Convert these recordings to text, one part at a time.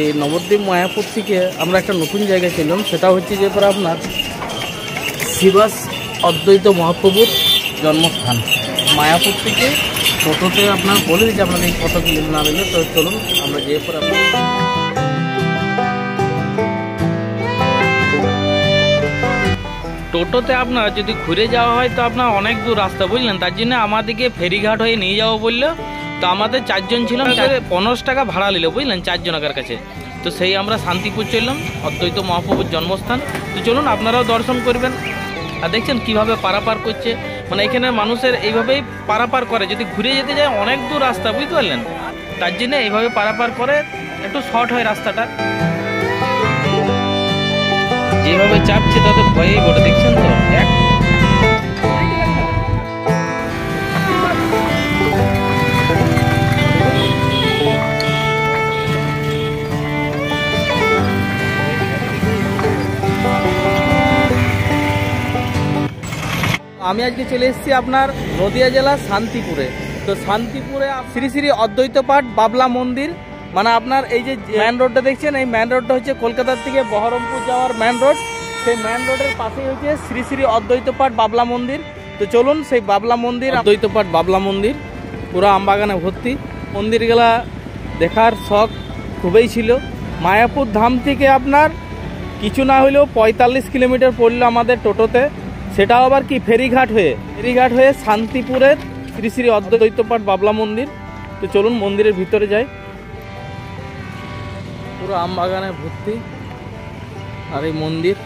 এই নবদ্বীপ মায়াপুর থেকে আমরা একটা নতুন জায়গায় ছিলাম, সেটা হচ্ছে যে পরে আপনার শ্রীবাস অদ্বৈত মহাপ্রভুর জন্মস্থান। মায়াপুর থেকে টোটোতে আপনার বলে দিচ্ছি আপনাদের কত কিলোমিটার না রইলে, তো চলুন আমরা যেয়ে পরে আপনার টোটোতে আপনার যদি ঘুরে যাওয়া হয় তো আপনার অনেক দূর রাস্তা, বুঝলেন। তার জন্য আমাদেরকে ফেরিঘাট হয়ে নিয়ে যাবো বললো। তো আমাদের 4 জন ছিলাম, 15 টাকা ভাড়া নিল, বুঝলেন, 4 জনের কাছে। তো সেই আমরা শান্তিপুর চললাম, অদ্বৈত মহাপ্রভুর জন্মস্থান। তো চলুন আপনারাও দর্শন করবেন। আর দেখছেন কিভাবে পারাপার করছে, মানে এখানে মানুষের এইভাবেই পারাপার করে। যদি ঘুরে যেতে যায় অনেক দূর রাস্তা, বুঝতে পারলেন, তার জন্য এইভাবে পারাপার করে, একটু শর্ট হয় রাস্তাটা। যেভাবে চাপছে তাতে ভয়েই বটে, দেখছেন তো। আমি আজকে চলে এসেছি আপনার নদিয়া জেলা শান্তিপুরে। তো শান্তিপুরে শ্রী শ্রী অদ্বৈত পাঠ বাবলা মন্দির, মানে আপনার এই যে মেন রোডটা দেখছেন, এই মেন রোডটা হচ্ছে কলকাতার থেকে বহরমপুর যাওয়ার মেন রোড। সেই মেন রোডের পাশেই হচ্ছে শ্রী শ্রী অদ্বৈত পাঠ বাবলা মন্দির। তো চলুন সেই বাবলা মন্দির, অদ্বৈত পাঠ বাবলা মন্দির পুরো আমবাগানে ভর্তি। মন্দিরগুলা দেখার শখ খুবই ছিল। মায়াপুর ধাম থেকে আপনার কিছু না হলেও 45 কিলোমিটার পড়লো আমাদের টোটোতে, সেটাও আবার কি ফেরিঘাট হয়ে শান্তিপুরের শ্রী শ্রী অদ্বৈত পাঠ বাবলা মন্দির। তো চলুন মন্দিরের ভিতরে যাই। পুরো আমবাগানে ভর্তি আর এই মন্দির।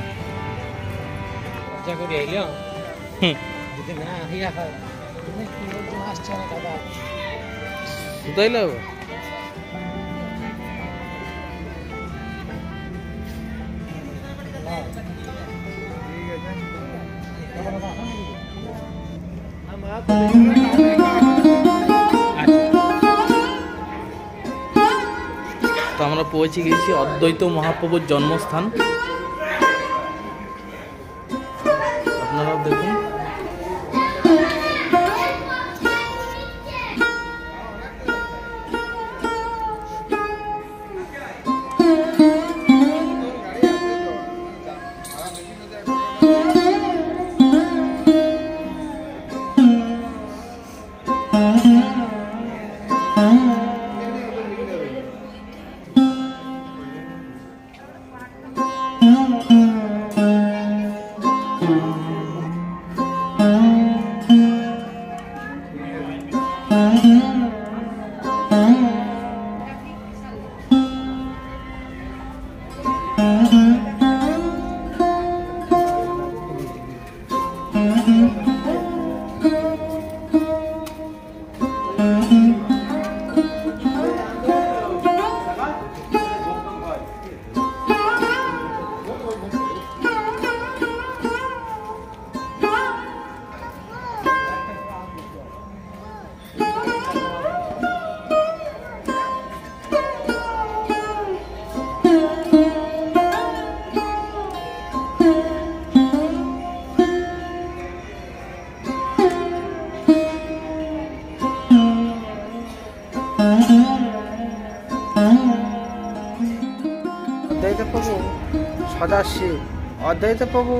তো আমরা পৌঁছে গেছি অদ্বৈত মহাপ্রভুর জন্মস্থান। আপনারাও দেখুন। অদ্বৈত প্রভু সদাশিব, অদ্বৈত প্রভু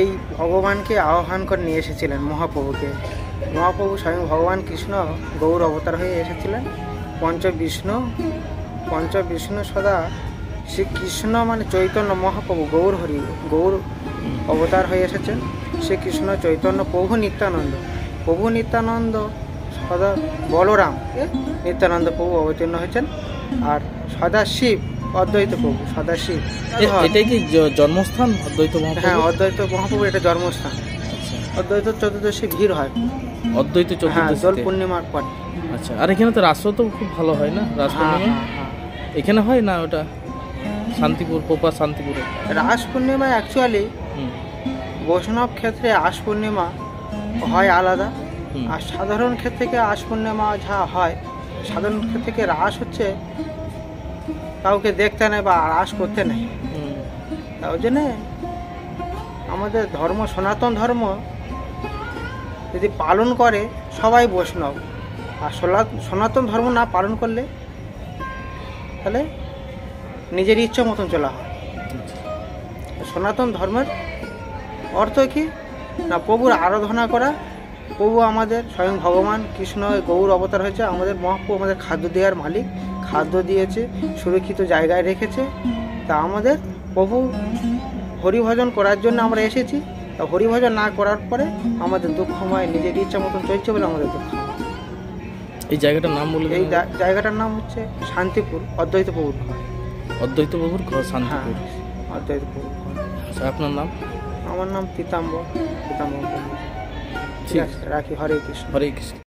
এই ভগবানকে আহ্বান করে নিয়ে এসেছিলেন মহাপ্রভুকে। মহাপ্রভু স্বয়ং ভগবান কৃষ্ণ গৌর অবতার হয়ে এসেছিলেন। পঞ্চবিষ্ণু সদা শ্রীকৃষ্ণ মানে চৈতন্য মহাপ্রভু গৌর অবতার হয়ে এসেছেন। শ্রীকৃষ্ণ চৈতন্য প্রভু নিত্যানন্দ সদা বলরাম নিত্যানন্দ প্রভু অবতীর্ণ হয়েছেন। আর সদাশিব অদ্বৈত প্রভু সদাশিব, এটাই কি জন্মস্থান অদ্বৈত মহাপ্রভু? হ্যাঁ, অদ্বৈত মহাপ্রভু এটা জন্মস্থান। অদ্বৈত চতুর্দশী ভিড় হয়, অদ্বৈত চতুর্দশী দোল পূর্ণিমার পর। আচ্ছা, আর এখানে তো রাসও তো খুব ভালো হয় না? রাস পূর্ণিমা এখানে হয় না? ওটা শান্তিপুর, প্রপার শান্তিপুরে রাস পূর্ণিমা অ্যাকচুয়ালি বৈষ্ণব ক্ষেত্রে আশ পূর্ণিমা হয় আলাদা, আর সাধারণ ক্ষেত্রে আশ পূর্ণিমা যা হয়, সাধারণ ক্ষেত্রে রাস হচ্ছে কাউকে দেখতে নেই বা রাস করতে নেই। তাই জন্যে আমাদের ধর্ম, সনাতন ধর্ম যদি পালন করে সবাই বৈষ্ণব, আর সনাতন ধর্ম না পালন করলে তাহলে নিজের ইচ্ছা মতন চলা হয়। সনাতন ধর্মের অর্থ কি না, প্রভুর আরাধনা করা। প্রভু আমাদের স্বয়ং ভগবান কৃষ্ণ গৌর অবতার হয়েছে, আমাদের মহাপ্রভু আমাদের খাদ্য দেওয়ার মালিক, খাদ্য দিয়েছে, সুরক্ষিত জায়গায় রেখেছে। তা আমাদের প্রভু হরিভজন করার জন্য আমরা এসেছি। তা হরিভজন না করার পরে আমাদের দুঃখময়, নিজের ইচ্ছা মতন চলছে বলে আমাদের দুঃখ। এই জায়গাটার নাম বলে এই জায়গাটার নাম হচ্ছে শান্তিপুর, অদ্বৈত প্রভুর ঘর। অদ্বৈত বাবুর ঘর শান্তিপুর। অদ্বৈত প্রভুর ঘর। আচ্ছা, আপনার নাম? আমার নাম পীতাম্বর। পীতাম্বর প্রভু। ঠিক ঠিক আছে, রাখি। হরে কৃষ্ণ। হরে কৃষ্ণ।